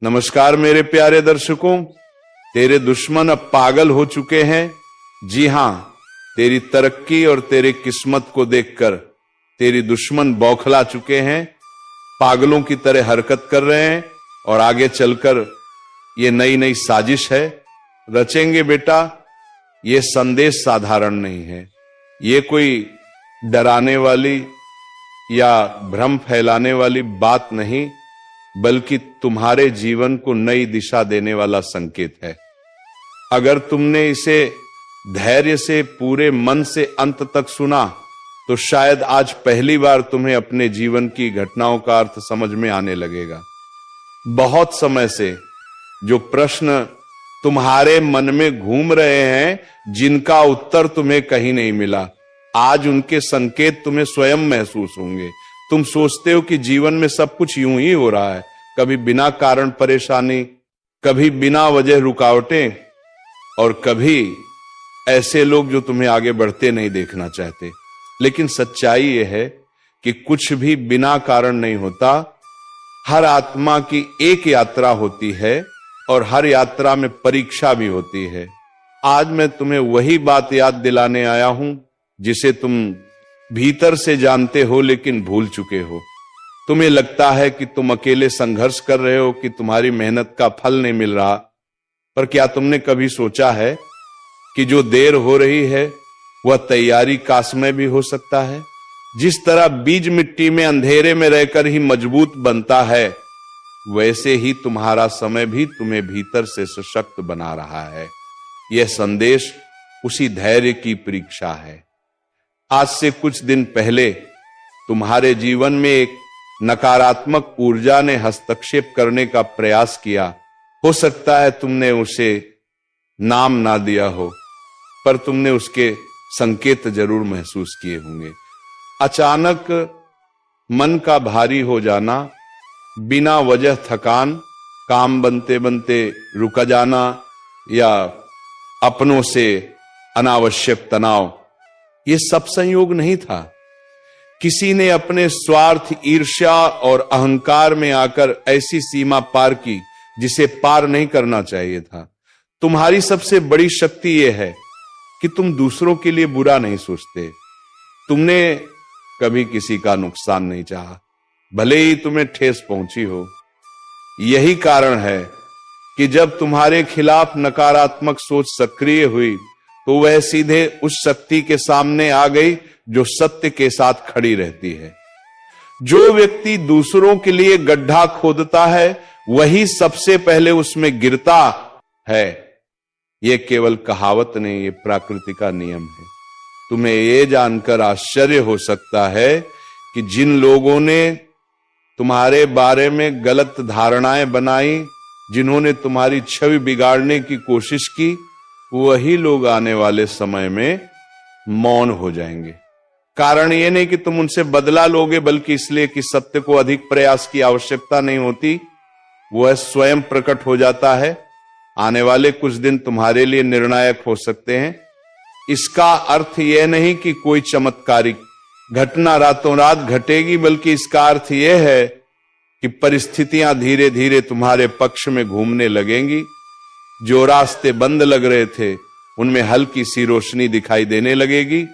नमस्कार मेरे प्यारे दर्शकों, तेरे दुश्मन अब पागल हो चुके हैं। जी हां, तेरी तरक्की और तेरी किस्मत को देखकर तेरी दुश्मन बौखला चुके हैं, पागलों की तरह हरकत कर रहे हैं और आगे चलकर ये नई नई साजिश है रचेंगे। बेटा, ये संदेश साधारण नहीं है, ये कोई डराने वाली या भ्रम फैलाने वाली बात नहीं, बल्कि तुम्हारे जीवन को नई दिशा देने वाला संकेत है। अगर तुमने इसे धैर्य से पूरे मन से अंत तक सुना तो शायद आज पहली बार तुम्हें अपने जीवन की घटनाओं का अर्थ समझ में आने लगेगा। बहुत समय से जो प्रश्न तुम्हारे मन में घूम रहे हैं, जिनका उत्तर तुम्हें कहीं नहीं मिला, आज उनके संकेत तुम्हें स्वयं महसूस होंगे। तुम सोचते हो कि जीवन में सब कुछ यूं ही हो रहा है, कभी बिना कारण परेशानी, कभी बिना वजह रुकावटें और कभी ऐसे लोग जो तुम्हें आगे बढ़ते नहीं देखना चाहते। लेकिन सच्चाई यह है कि कुछ भी बिना कारण नहीं होता। हर आत्मा की एक यात्रा होती है और हर यात्रा में परीक्षा भी होती है। आज मैं तुम्हें वही बात याद दिलाने आया हूं जिसे तुम भीतर से जानते हो लेकिन भूल चुके हो। तुम्हें लगता है कि तुम अकेले संघर्ष कर रहे हो, कि तुम्हारी मेहनत का फल नहीं मिल रहा, पर क्या तुमने कभी सोचा है कि जो देर हो रही है वह तैयारी का समय भी हो सकता है? जिस तरह बीज मिट्टी में अंधेरे में रहकर ही मजबूत बनता है, वैसे ही तुम्हारा समय भी तुम्हें भीतर से सशक्त बना रहा है। यह संदेश उसी धैर्य की परीक्षा है। आज से कुछ दिन पहले तुम्हारे जीवन में एक नकारात्मक ऊर्जा ने हस्तक्षेप करने का प्रयास किया। हो सकता है तुमने उसे नाम ना दिया हो, पर तुमने उसके संकेत जरूर महसूस किए होंगे। अचानक मन का भारी हो जाना, बिना वजह थकान, काम बनते बनते रुक जाना या अपनों से अनावश्यक तनाव, ये सब संयोग नहीं था। किसी ने अपने स्वार्थ, ईर्ष्या और अहंकार में आकर ऐसी सीमा पार की जिसे पार नहीं करना चाहिए था। तुम्हारी सबसे बड़ी शक्ति यह है कि तुम दूसरों के लिए बुरा नहीं सोचते। तुमने कभी किसी का नुकसान नहीं चाहा, भले ही तुम्हें ठेस पहुंची हो। यही कारण है कि जब तुम्हारे खिलाफ नकारात्मक सोच सक्रिय हुई तो वह सीधे उस शक्ति के सामने आ गई जो सत्य के साथ खड़ी रहती है। जो व्यक्ति दूसरों के लिए गड्ढा खोदता है वही सबसे पहले उसमें गिरता है। यह केवल कहावत नहीं, यह प्रकृति का नियम है। तुम्हें यह जानकर आश्चर्य हो सकता है कि जिन लोगों ने तुम्हारे बारे में गलत धारणाएं बनाई, जिन्होंने तुम्हारी छवि बिगाड़ने की कोशिश की, वही लोग आने वाले समय में मौन हो जाएंगे। कारण यह नहीं कि तुम उनसे बदला लोगे, बल्कि इसलिए कि सत्य को अधिक प्रयास की आवश्यकता नहीं होती, वह स्वयं प्रकट हो जाता है। आने वाले कुछ दिन तुम्हारे लिए निर्णायक हो सकते हैं। इसका अर्थ यह नहीं कि कोई चमत्कारिक घटना रातों रात घटेगी, बल्कि इसका अर्थ यह है कि परिस्थितियां धीरे धीरे तुम्हारे पक्ष में घूमने लगेंगी। जो रास्ते बंद लग रहे थे उनमें हल्की सी रोशनी दिखाई देने लगेगी।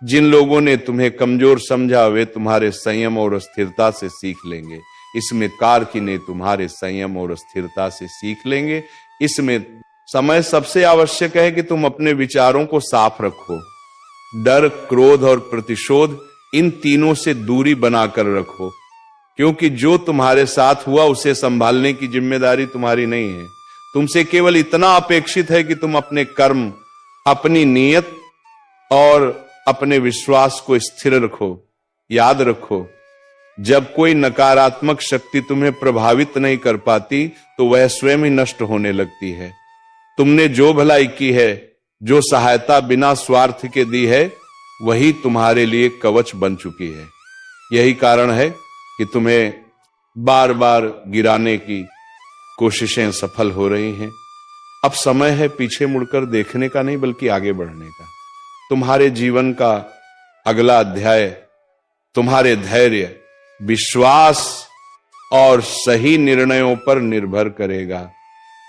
जिन लोगों ने तुम्हें कमजोर समझा वे तुम्हारे संयम और स्थिरता से सीख लेंगे। इसमें कारकी ने तुम्हारे संयम और स्थिरता से सीख लेंगे। इसमें समय सबसे आवश्यक है कि तुम अपने विचारों को साफ रखो। डर, क्रोध और प्रतिशोध, इन तीनों से दूरी बनाकर रखो, क्योंकि जो तुम्हारे साथ हुआ उसे संभालने की जिम्मेदारी तुम्हारी नहीं है। तुमसे केवल इतना अपेक्षित है कि तुम अपने कर्म, अपनी नीयत और अपने विश्वास को स्थिर रखो। याद रखो, जब कोई नकारात्मक शक्ति तुम्हें प्रभावित नहीं कर पाती तो वह स्वयं ही नष्ट होने लगती है। तुमने जो भलाई की है, जो सहायता बिना स्वार्थ के दी है, वही तुम्हारे लिए कवच बन चुकी है। यही कारण है कि तुम्हें बार बार गिराने की कोशिशें सफल हो रही हैं। अब समय है पीछे मुड़कर देखने का नहीं, बल्कि आगे बढ़ने का। तुम्हारे जीवन का अगला अध्याय तुम्हारे धैर्य, विश्वास और सही निर्णयों पर निर्भर करेगा।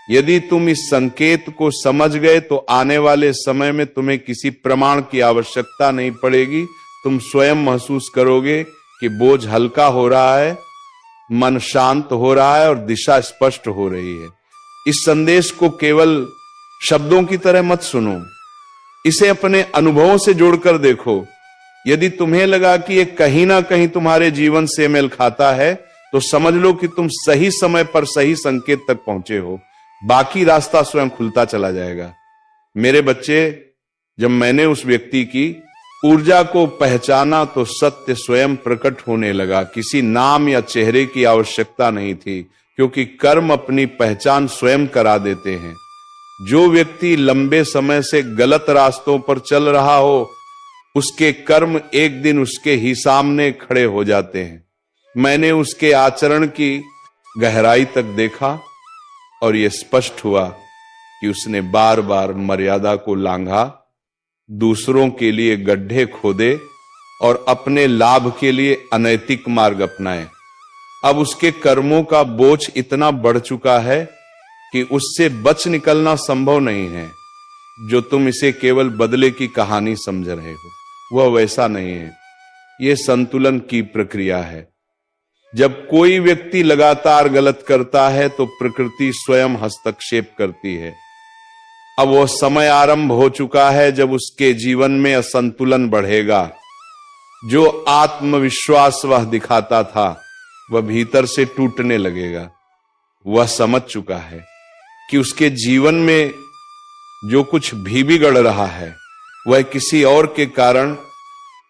यदि तुम इस संकेत को समझ गए तो आने वाले समय में तुम्हें किसी प्रमाण की आवश्यकता नहीं पड़ेगी। तुम स्वयं महसूस करोगे कि बोझ हल्का हो रहा है, मन शांत हो रहा है और दिशा स्पष्ट हो रही है। इस संदेश को केवल शब्दों की तरह मत सुनो, इसे अपने अनुभवों से जोड़कर देखो। यदि तुम्हें लगा कि ये कहीं ना कहीं तुम्हारे जीवन से मेल खाता है तो समझ लो कि तुम सही समय पर सही संकेत तक पहुंचे हो। बाकी रास्ता स्वयं खुलता चला जाएगा। मेरे बच्चे, जब मैंने उस व्यक्ति की ऊर्जा को पहचाना तो सत्य स्वयं प्रकट होने लगा। किसी नाम या चेहरे की आवश्यकता नहीं थी, क्योंकि कर्म अपनी पहचान स्वयं करा देते हैं। जो व्यक्ति लंबे समय से गलत रास्तों पर चल रहा हो, उसके कर्म एक दिन उसके ही सामने खड़े हो जाते हैं। मैंने उसके आचरण की गहराई तक देखा और यह स्पष्ट हुआ कि उसने बार बार मर्यादा को लांघा, दूसरों के लिए गड्ढे खोदे और अपने लाभ के लिए अनैतिक मार्ग अपनाए। अब उसके कर्मों का बोझ इतना बढ़ चुका है कि उससे बच निकलना संभव नहीं है। जो तुम इसे केवल बदले की कहानी समझ रहे हो, वह वैसा नहीं है। यह संतुलन की प्रक्रिया है। जब कोई व्यक्ति लगातार गलत करता है तो प्रकृति स्वयं हस्तक्षेप करती है। अब वह समय आरंभ हो चुका है जब उसके जीवन में असंतुलन बढ़ेगा। जो आत्मविश्वास वह दिखाता था, वह भीतर से टूटने लगेगा। वह समझ चुका है कि उसके जीवन में जो कुछ भी बिगड़ रहा है वह किसी और के कारण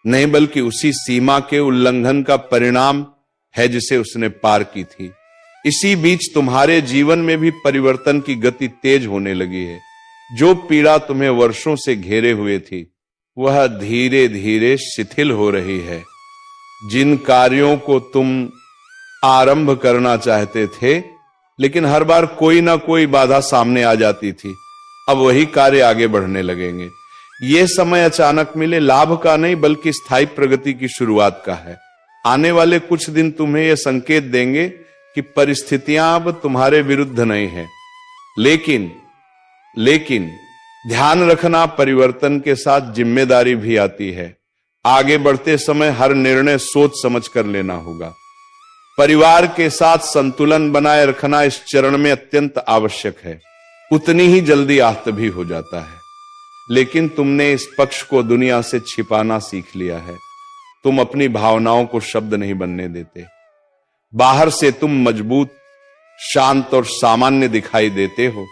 नहीं, बल्कि उसी सीमा के उल्लंघन का परिणाम है जिसे उसने पार की थी। इसी बीच तुम्हारे जीवन में भी परिवर्तन की गति तेज होने लगी है। जो पीड़ा तुम्हें वर्षों से घेरे हुए थी, वह धीरे धीरे शिथिल हो रही है। जिन कार्यों को तुम आरंभ करना चाहते थे, लेकिन हर बार कोई ना कोई बाधा सामने आ जाती थी, अब वही कार्य आगे बढ़ने लगेंगे। यह समय अचानक मिले लाभ का नहीं, बल्कि स्थायी प्रगति की शुरुआत का है। आने वाले कुछ दिन तुम्हें यह संकेत देंगे कि परिस्थितियां अब तुम्हारे विरुद्ध नहीं है। लेकिन ध्यान रखना, परिवर्तन के साथ जिम्मेदारी भी आती है। आगे बढ़ते समय हर निर्णय सोच समझ कर लेना होगा। परिवार के साथ संतुलन बनाए रखना इस चरण में अत्यंत आवश्यक है। उतनी ही जल्दी आहत भी हो जाता है, लेकिन तुमने इस पक्ष को दुनिया से छिपाना सीख लिया है। तुम अपनी भावनाओं को शब्द नहीं बनने देते। बाहर से तुम मजबूत, शांत और सामान्य दिखाई देते हो,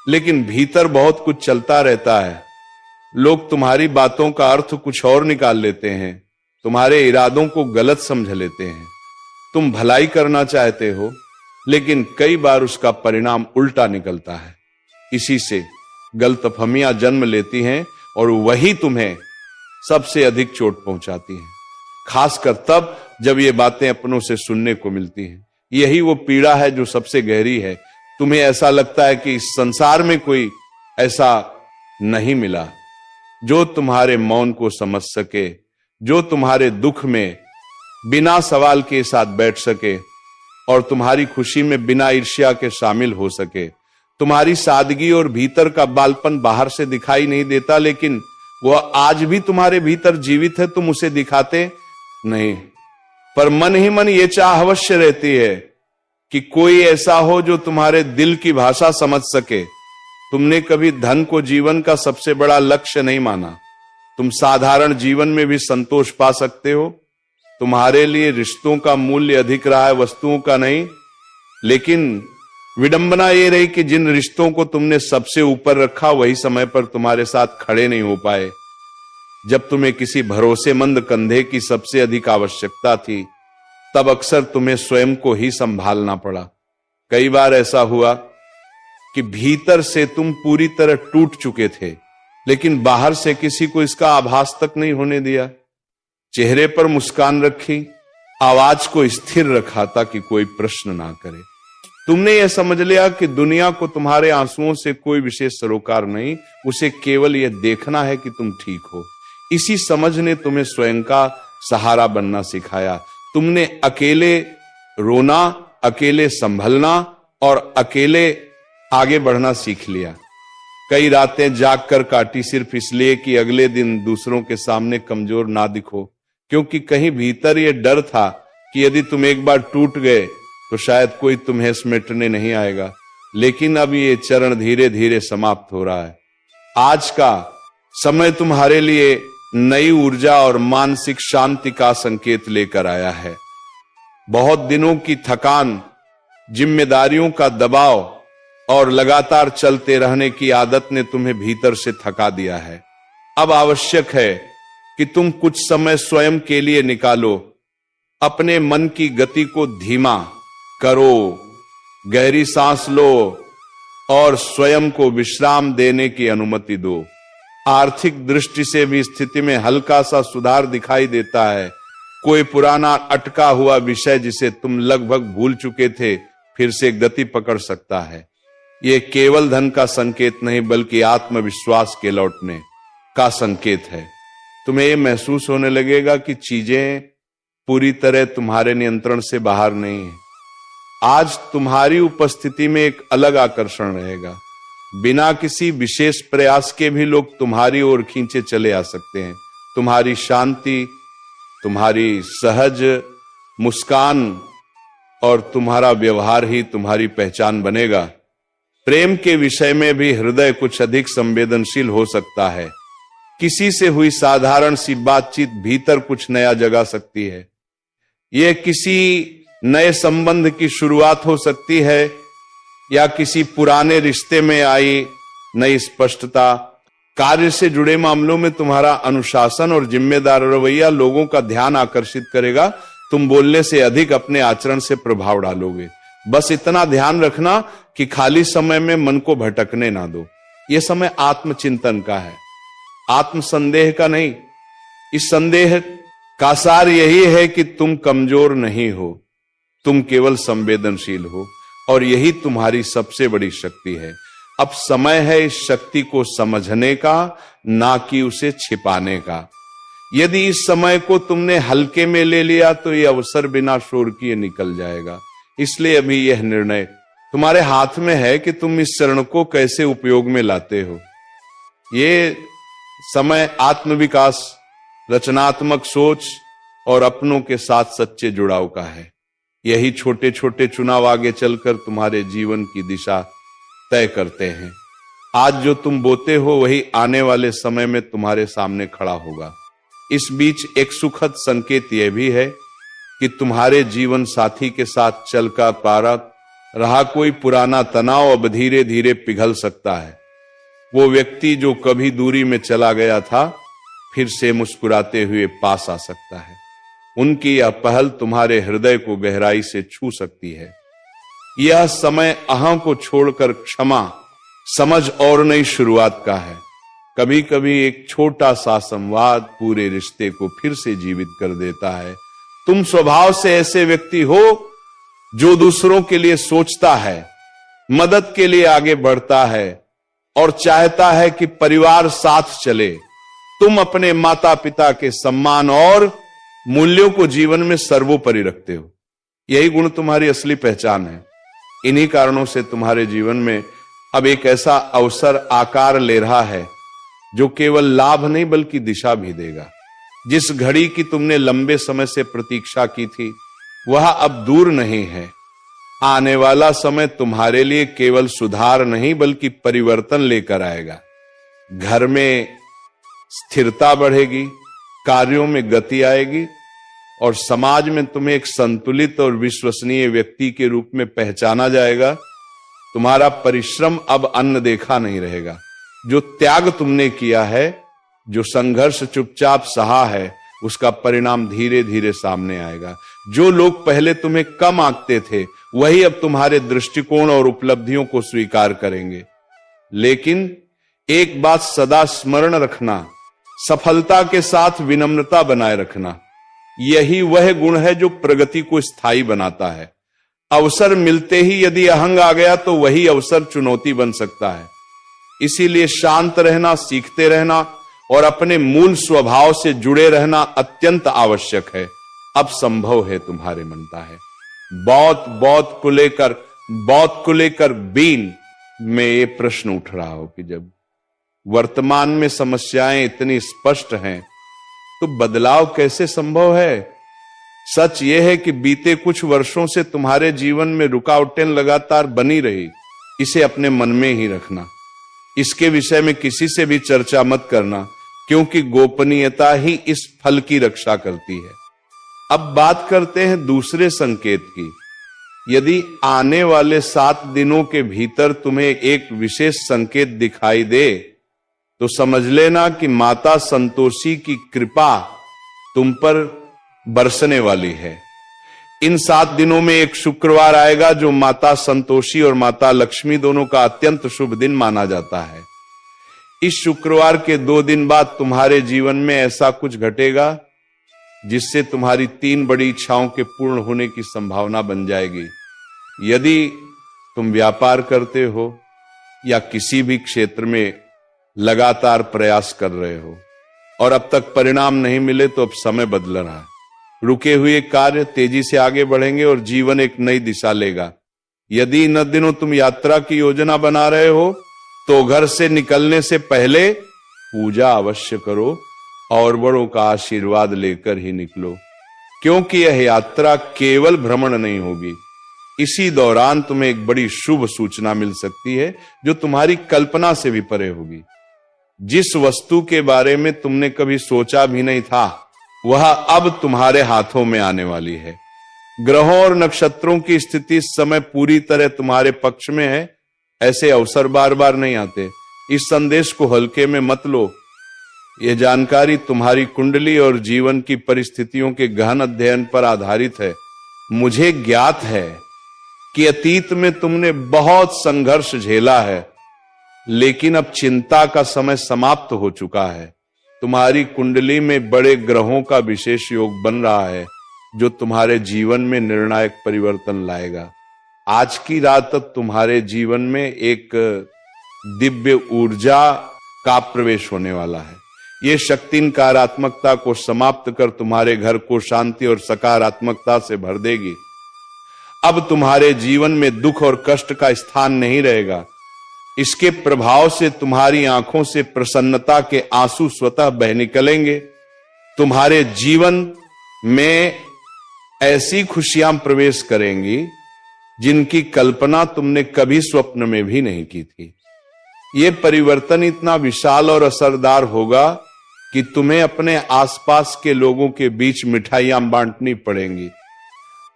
लेकिन भीतर बहुत कुछ चलता रहता है। लोग तुम्हारी बातों का अर्थ कुछ और निकाल लेते हैं, तुम्हारे इरादों को गलत समझ लेते हैं। तुम भलाई करना चाहते हो, लेकिन कई बार उसका परिणाम उल्टा निकलता है। इसी से गलतफहमियां जन्म लेती हैं और वही तुम्हें सबसे अधिक चोट पहुंचाती हैं, खासकर तब जब ये बातें अपनों से सुनने को मिलती हैं। यही वो पीड़ा है जो सबसे गहरी है। तुम्हें ऐसा लगता है कि इस संसार में कोई ऐसा नहीं मिला जो तुम्हारे मौन को समझ सके, जो तुम्हारे दुख में बिना सवाल के साथ बैठ सके और तुम्हारी खुशी में बिना ईर्ष्या के शामिल हो सके। तुम्हारी सादगी और भीतर का बालपन बाहर से दिखाई नहीं देता, लेकिन वह आज भी तुम्हारे भीतर जीवित है। तुम उसे दिखाते नहीं, पर मन ही मन ये चाह अवश्य रहती है कि कोई ऐसा हो जो तुम्हारे दिल की भाषा समझ सके। तुमने कभी धन को जीवन का सबसे बड़ा लक्ष्य नहीं माना। तुम साधारण जीवन में भी संतोष पा सकते हो। तुम्हारे लिए रिश्तों का मूल्य अधिक रहा है, वस्तुओं का नहीं। लेकिन विडंबना ये रही कि जिन रिश्तों को तुमने सबसे ऊपर रखा, वही समय पर तुम्हारे साथ खड़े नहीं हो पाए। जब तुम्हें किसी भरोसेमंद कंधे की सबसे अधिक आवश्यकता थी, तब अक्सर तुम्हें स्वयं को ही संभालना पड़ा। कई बार ऐसा हुआ कि भीतर से तुम पूरी तरह टूट चुके थे, लेकिन बाहर से किसी को इसका आभास तक नहीं होने दिया। चेहरे पर मुस्कान रखी, आवाज को स्थिर रखा ताकि कोई प्रश्न ना करे। तुमने यह समझ लिया कि दुनिया को तुम्हारे आंसुओं से कोई विशेष सरोकार नहीं, उसे केवल यह देखना है कि तुम ठीक हो। इसी समझ ने तुम्हें स्वयं का सहारा बनना सिखाया। तुमने अकेले रोना, अकेले संभलना और अकेले आगे बढ़ना सीख लिया। कई रातें जाग कर काटी सिर्फ इसलिए कि अगले दिन दूसरों के सामने कमजोर ना दिखो, क्योंकि कहीं भीतर यह डर था कि यदि तुम एक बार टूट गए तो शायद कोई तुम्हें समेटने नहीं आएगा। लेकिन अब ये चरण धीरे धीरे समाप्त हो रहा है। आज का समय तुम्हारे लिए नई ऊर्जा और मानसिक शांति का संकेत लेकर आया है। बहुत दिनों की थकान, जिम्मेदारियों का दबाव और लगातार चलते रहने की आदत ने तुम्हें भीतर से थका दिया है। अब आवश्यक है कि तुम कुछ समय स्वयं के लिए निकालो। अपने मन की गति को धीमा करो, गहरी सांस लो और स्वयं को विश्राम देने की अनुमति दो। आर्थिक दृष्टि से भी स्थिति में हल्का सा सुधार दिखाई देता है। कोई पुराना अटका हुआ विषय जिसे तुम लगभग भूल चुके थे फिर से गति पकड़ सकता है। यह केवल धन का संकेत नहीं बल्कि आत्मविश्वास के लौटने का संकेत है। तुम्हें यह महसूस होने लगेगा कि चीजें पूरी तरह तुम्हारे नियंत्रण से बाहर नहीं है। आज तुम्हारी उपस्थिति में एक अलग आकर्षण रहेगा। बिना किसी विशेष प्रयास के भी लोग तुम्हारी ओर खींचे चले आ सकते हैं। तुम्हारी शांति, तुम्हारी सहज मुस्कान और तुम्हारा व्यवहार ही तुम्हारी पहचान बनेगा। प्रेम के विषय में भी हृदय कुछ अधिक संवेदनशील हो सकता है। किसी से हुई साधारण सी बातचीत भीतर कुछ नया जगा सकती है। यह किसी नए संबंध की शुरुआत हो सकती है या किसी पुराने रिश्ते में आई नई स्पष्टता। कार्य से जुड़े मामलों में तुम्हारा अनुशासन और जिम्मेदार रवैया लोगों का ध्यान आकर्षित करेगा। तुम बोलने से अधिक अपने आचरण से प्रभाव डालोगे। बस इतना ध्यान रखना कि खाली समय में मन को भटकने ना दो। यह समय आत्मचिंतन का है, आत्मसंदेह का नहीं। इस संदेह का सार यही है कि तुम कमजोर नहीं हो, तुम केवल संवेदनशील हो और यही तुम्हारी सबसे बड़ी शक्ति है। अब समय है इस शक्ति को समझने का, ना कि उसे छिपाने का। यदि इस समय को तुमने हल्के में ले लिया तो यह अवसर बिना शोर किए निकल जाएगा। इसलिए अभी यह निर्णय तुम्हारे हाथ में है कि तुम इस चरण को कैसे उपयोग में लाते हो। ये समय आत्मविकास, रचनात्मक सोच और अपनों के साथ सच्चे जुड़ाव का है। यही छोटे छोटे चुनाव आगे चलकर तुम्हारे जीवन की दिशा तय करते हैं। आज जो तुम बोते हो वही आने वाले समय में तुम्हारे सामने खड़ा होगा। इस बीच एक सुखद संकेत यह भी है कि तुम्हारे जीवन साथी के साथ चलकर पारा रहा कोई पुराना तनाव अब धीरे धीरे पिघल सकता है। वो व्यक्ति जो कभी दूरी में चला गया था फिर से मुस्कुराते हुए पास आ सकता है। उनकी यह पहल तुम्हारे हृदय को गहराई से छू सकती है। यह समय अहं को छोड़कर क्षमा, समझ और नई शुरुआत का है। कभी कभी एक छोटा सा संवाद पूरे रिश्ते को फिर से जीवित कर देता है। तुम स्वभाव से ऐसे व्यक्ति हो जो दूसरों के लिए सोचता है, मदद के लिए आगे बढ़ता है और चाहता है कि परिवार साथ चले। तुम अपने माता पिता के सम्मान और मूल्यों को जीवन में सर्वोपरि रखते हो। यही गुण तुम्हारी असली पहचान है। इन्हीं कारणों से तुम्हारे जीवन में अब एक ऐसा अवसर आकार ले रहा है जो केवल लाभ नहीं बल्कि दिशा भी देगा। जिस घड़ी की तुमने लंबे समय से प्रतीक्षा की थी वह अब दूर नहीं है। आने वाला समय तुम्हारे लिए केवल सुधार नहीं बल्कि परिवर्तन लेकर आएगा। घर में स्थिरता बढ़ेगी, कार्यों में गति आएगी और समाज में तुम्हें एक संतुलित और विश्वसनीय व्यक्ति के रूप में पहचाना जाएगा। तुम्हारा परिश्रम अब अन्न देखा नहीं रहेगा। जो त्याग तुमने किया है, जो संघर्ष चुपचाप सहा है, उसका परिणाम धीरे धीरे सामने आएगा। जो लोग पहले तुम्हें कम आंकते थे वही अब तुम्हारे दृष्टिकोण और उपलब्धियों को स्वीकार करेंगे। लेकिन एक बात सदा स्मरण रखना, सफलता के साथ विनम्रता बनाए रखना। यही वह गुण है जो प्रगति को स्थायी बनाता है। अवसर मिलते ही यदि अहंग आ गया तो वही अवसर चुनौती बन सकता है। इसीलिए शांत रहना, सीखते रहना और अपने मूल स्वभाव से जुड़े रहना अत्यंत आवश्यक है। अब संभव है, तुम्हारे मनता है। बौद्ध को लेकर बीन में ये प्रश्न उठ रहा हो कि जब वर्तमान में समस्याएं इतनी स्पष्ट हैं तो बदलाव कैसे संभव है। सच यह है कि बीते कुछ वर्षों से तुम्हारे जीवन में रुकावटें लगातार बनी रही। इसे अपने मन में ही रखना, इसके विषय में किसी से भी चर्चा मत करना, क्योंकि गोपनीयता ही इस फल की रक्षा करती है। अब बात करते हैं दूसरे संकेत की। यदि आने वाले 7 दिनों के भीतर तुम्हें एक विशेष संकेत दिखाई दे तो समझ लेना कि माता संतोषी की कृपा तुम पर बरसने वाली है। इन 7 दिनों में एक शुक्रवार आएगा जो माता संतोषी और माता लक्ष्मी दोनों का अत्यंत शुभ दिन माना जाता है। इस शुक्रवार के 2 दिन बाद तुम्हारे जीवन में ऐसा कुछ घटेगा जिससे तुम्हारी 3 बड़ी इच्छाओं के पूर्ण होने की संभावना बन जाएगी। यदि तुम व्यापार करते हो या किसी भी क्षेत्र में लगातार प्रयास कर रहे हो और अब तक परिणाम नहीं मिले तो अब समय बदल रहा है। रुके हुए कार्य तेजी से आगे बढ़ेंगे और जीवन एक नई दिशा लेगा। यदि इन दिनों तुम यात्रा की योजना बना रहे हो तो घर से निकलने से पहले पूजा अवश्य करो और बड़ों का आशीर्वाद लेकर ही निकलो, क्योंकि यह यात्रा केवल भ्रमण नहीं होगी। इसी दौरान तुम्हें एक बड़ी शुभ सूचना मिल सकती है जो तुम्हारी कल्पना से भी परे होगी। जिस वस्तु के बारे में तुमने कभी सोचा भी नहीं था वह अब तुम्हारे हाथों में आने वाली है। ग्रहों और नक्षत्रों की स्थिति इस समय पूरी तरह तुम्हारे पक्ष में है। ऐसे अवसर बार बार नहीं आते। इस संदेश को हल्के में मत लो। यह जानकारी तुम्हारी कुंडली और जीवन की परिस्थितियों के गहन अध्ययन पर आधारित है। मुझे ज्ञात है कि अतीत में तुमने बहुत संघर्ष झेला है, लेकिन अब चिंता का समय समाप्त हो चुका है। तुम्हारी कुंडली में बड़े ग्रहों का विशेष योग बन रहा है जो तुम्हारे जीवन में निर्णायक परिवर्तन लाएगा। आज की रात तक तुम्हारे जीवन में एक दिव्य ऊर्जा का प्रवेश होने वाला है। ये शक्ति नकारात्मकता को समाप्त कर तुम्हारे घर को शांति और सकारात्मकता से भर देगी। अब तुम्हारे जीवन में दुख और कष्ट का स्थान नहीं रहेगा। इसके प्रभाव से तुम्हारी आंखों से प्रसन्नता के आंसू स्वतः बह निकलेंगे। तुम्हारे जीवन में ऐसी खुशियां प्रवेश करेंगी जिनकी कल्पना तुमने कभी स्वप्न में भी नहीं की थी। यह परिवर्तन इतना विशाल और असरदार होगा कि तुम्हें अपने आसपास के लोगों के बीच मिठाइयां बांटनी पड़ेंगी।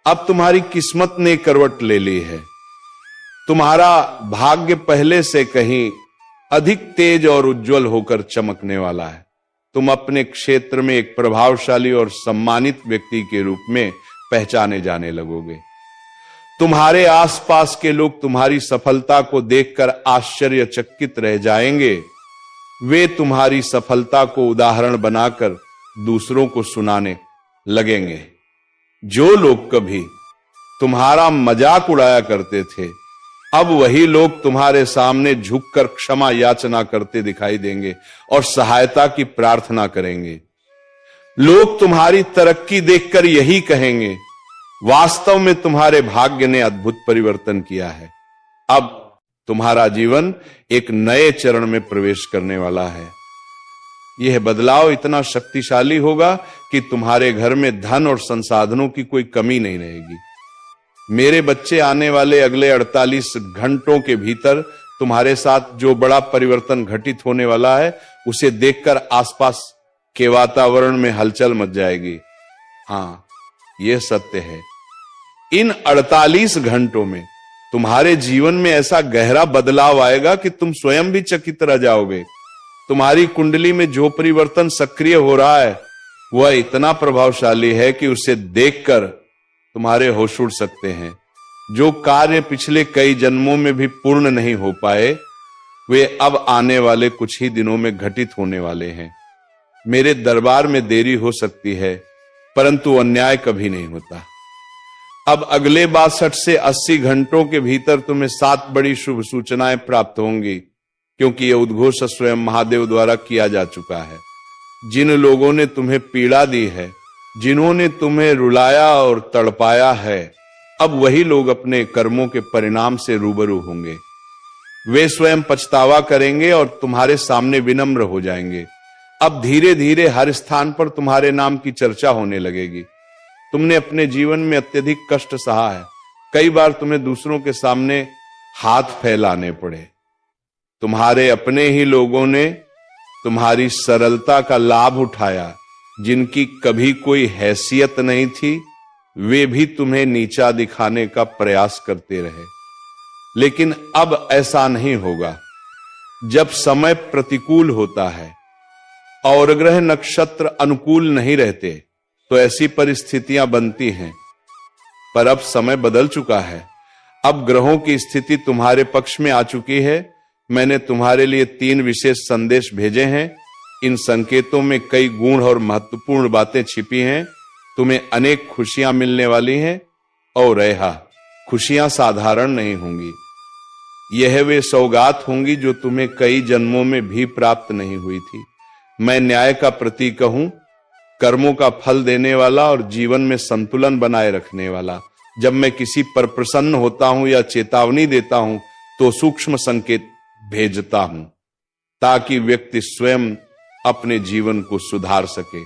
अब तुम्हारी किस्मत ने करवट ले ली है। तुम्हारा भाग्य पहले से कहीं अधिक तेज और उज्जवल होकर चमकने वाला है। तुम अपने क्षेत्र में एक प्रभावशाली और सम्मानित व्यक्ति के रूप में पहचाने जाने लगोगे। तुम्हारे आसपास के लोग तुम्हारी सफलता को देखकर आश्चर्यचकित रह जाएंगे। वे तुम्हारी सफलता को उदाहरण बनाकर दूसरों को सुनाने लगेंगे। जो लोग कभी तुम्हारा मजाक उड़ाया करते थे, अब वही लोग तुम्हारे सामने झुककर क्षमा याचना करते दिखाई देंगे और सहायता की प्रार्थना करेंगे। लोग तुम्हारी तरक्की देखकर यही कहेंगे, वास्तव में तुम्हारे भाग्य ने अद्भुत परिवर्तन किया है। अब तुम्हारा जीवन एक नए चरण में प्रवेश करने वाला है। यह बदलाव इतना शक्तिशाली होगा कि तुम्हारे घर में धन और संसाधनों की कोई कमी नहीं रहेगी। मेरे बच्चे, आने वाले अगले 48 घंटों के भीतर तुम्हारे साथ जो बड़ा परिवर्तन घटित होने वाला है उसे देखकर आसपास के वातावरण में हलचल मच जाएगी। हाँ, यह सत्य है। इन 48 घंटों में तुम्हारे जीवन में ऐसा गहरा बदलाव आएगा कि तुम स्वयं भी चकित रह जाओगे। तुम्हारी कुंडली में जो परिवर्तन सक्रिय हो रहा है वह इतना प्रभावशाली है कि उसे देखकर तुम्हारे होश उड़ सकते हैं। जो कार्य पिछले कई जन्मों में भी पूर्ण नहीं हो पाए, वे अब आने वाले कुछ ही दिनों में घटित होने वाले हैं। मेरे दरबार में देरी हो सकती है, परंतु अन्याय कभी नहीं होता। अब अगले 62 से 80 घंटों के भीतर तुम्हें 7 बड़ी शुभ सूचनाएं प्राप्त होंगी, क्योंकि यह उद्घोष स्वयं महादेव द्वारा किया जा चुका है। जिन लोगों ने तुम्हें पीड़ा दी है, जिन्होंने तुम्हें रुलाया और तड़पाया है, अब वही लोग अपने कर्मों के परिणाम से रूबरू होंगे। वे स्वयं पछतावा करेंगे और तुम्हारे सामने विनम्र हो जाएंगे। अब धीरे धीरे हर स्थान पर तुम्हारे नाम की चर्चा होने लगेगी। तुमने अपने जीवन में अत्यधिक कष्ट सहा है। कई बार तुम्हें दूसरों के सामने हाथ फैलाने पड़े। तुम्हारे अपने ही लोगों ने तुम्हारी सरलता का लाभ उठाया। जिनकी कभी कोई हैसियत नहीं थी, वे भी तुम्हें नीचा दिखाने का प्रयास करते रहे। लेकिन अब ऐसा नहीं होगा। जब समय प्रतिकूल होता है और ग्रह नक्षत्र अनुकूल नहीं रहते तो ऐसी परिस्थितियां बनती हैं। पर अब समय बदल चुका है। अब ग्रहों की स्थिति तुम्हारे पक्ष में आ चुकी है। मैंने तुम्हारे लिए 3 विशेष संदेश भेजे हैं। इन संकेतों में कई गूढ़ और महत्वपूर्ण बातें छिपी हैं। तुम्हें अनेक खुशियां मिलने वाली हैं। और खुशियां साधारण नहीं होंगी। यह वे सौगात होंगी जो तुम्हें कई जन्मों में भी प्राप्त नहीं हुई थी। मैं न्याय का प्रतीक हूं, कर्मों का फल देने वाला और जीवन में संतुलन बनाए रखने वाला। जब मैं किसी पर प्रसन्न होता हूं या चेतावनी देता हूं तो सूक्ष्म संकेत भेजता हूं ताकि व्यक्ति स्वयं अपने जीवन को सुधार सके।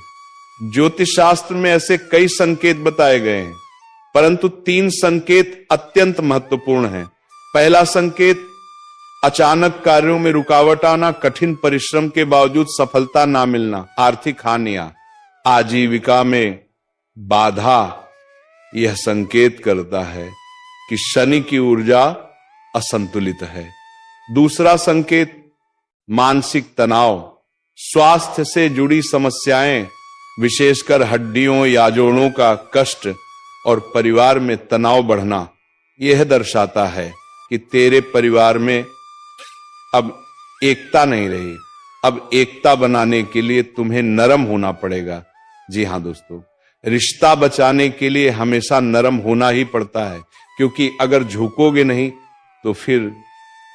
ज्योतिष शास्त्र में ऐसे कई संकेत बताए गए हैं, परंतु 3 संकेत अत्यंत महत्वपूर्ण हैं। पहला संकेत, अचानक कार्यों में रुकावट आना, कठिन परिश्रम के बावजूद सफलता ना मिलना, आर्थिक हानियां, आजीविका में बाधा। यह संकेत करता है कि शनि की ऊर्जा असंतुलित है। दूसरा संकेत, मानसिक तनाव, स्वास्थ्य से जुड़ी समस्याएं, विशेषकर हड्डियों या जोड़ों का कष्ट और परिवार में तनाव बढ़ना। यह दर्शाता है कि तेरे परिवार में अब एकता नहीं रही। अब एकता बनाने के लिए तुम्हें नरम होना पड़ेगा। जी हां दोस्तों, रिश्ता बचाने के लिए हमेशा नरम होना ही पड़ता है, क्योंकि अगर झुकोगे नहीं तो फिर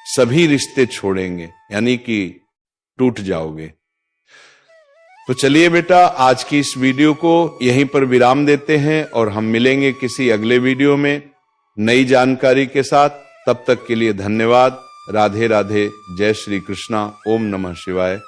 सभी रिश्ते छोड़ेंगे, यानी कि टूट जाओगे। तो चलिए बेटा, आज की इस वीडियो को यहीं पर विराम देते हैं और हम मिलेंगे किसी अगले वीडियो में नई जानकारी के साथ। तब तक के लिए धन्यवाद। राधे राधे। जय श्री कृष्णा। ओम नमः शिवाय।